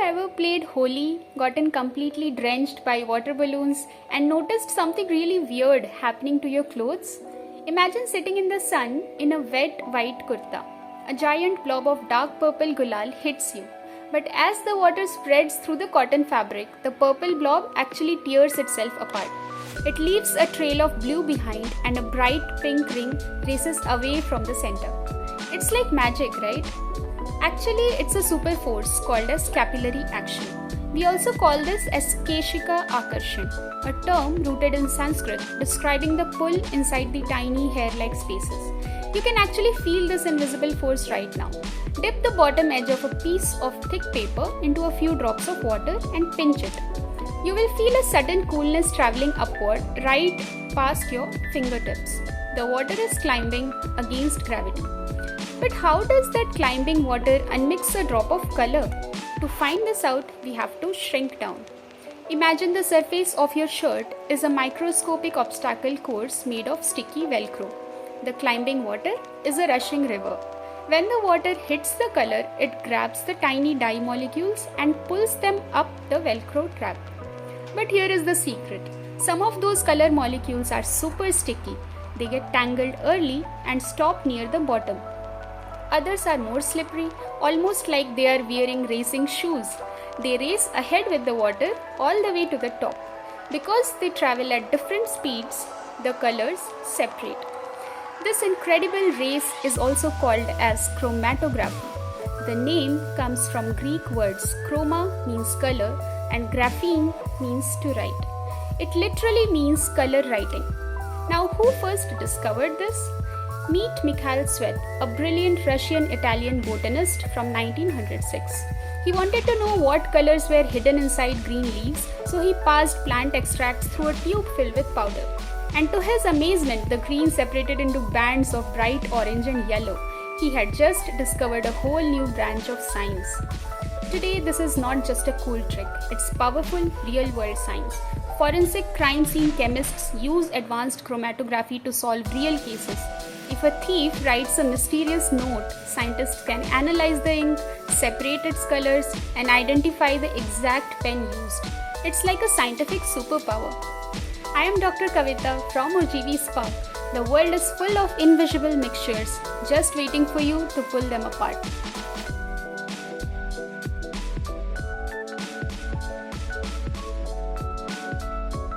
ever played Holi, gotten completely drenched by water balloons, and noticed something really weird happening to your clothes? Imagine sitting in the sun in a wet white kurta. A giant blob of dark purple gulal hits you. But as the water spreads through the cotton fabric, the purple blob actually tears itself apart. It leaves a trail of blue behind and a bright pink ring races away from the center. It's like magic, right? Actually, it's a super force called as capillary action. We also call this as Keshika Akarshan, a term rooted in Sanskrit describing the pull inside the tiny hair-like spaces. You can actually feel this invisible force right now. Dip the bottom edge of a piece of thick paper into a few drops of water and pinch it. You will feel a sudden coolness traveling upward right past your fingertips. The water is climbing against gravity. But how does that climbing water unmix a drop of color? To find this out, we have to shrink down. Imagine the surface of your shirt is a microscopic obstacle course made of sticky velcro. The climbing water is a rushing river. When the water hits the color, it grabs the tiny dye molecules and pulls them up the velcro trap. But here is the secret. Some of those color molecules are super sticky. They get tangled early and stop near the bottom. Others are more slippery, almost like they are wearing racing shoes. They race ahead with the water all the way to the top. Because they travel at different speeds, the colors separate. This incredible race is also called as chromatography. The name comes from Greek words chroma means color and graphene means to write. It literally means color writing. Now, who first discovered this? Meet Mikhail Tsvet, a brilliant Russian-Italian botanist from 1906. He wanted to know what colors were hidden inside green leaves, so he passed plant extracts through a tube filled with powder. And to his amazement, the green separated into bands of bright orange and yellow. He had just discovered a whole new branch of science. Today, this is not just a cool trick, it's powerful, real-world science. Forensic crime scene chemists use advanced chromatography to solve real cases. If a thief writes a mysterious note, scientists can analyze the ink, separate its colors, and identify the exact pen used. It's like a scientific superpower. I am Dr. Kavita from Urjeevi Spark. The world is full of invisible mixtures, just waiting for you to pull them apart.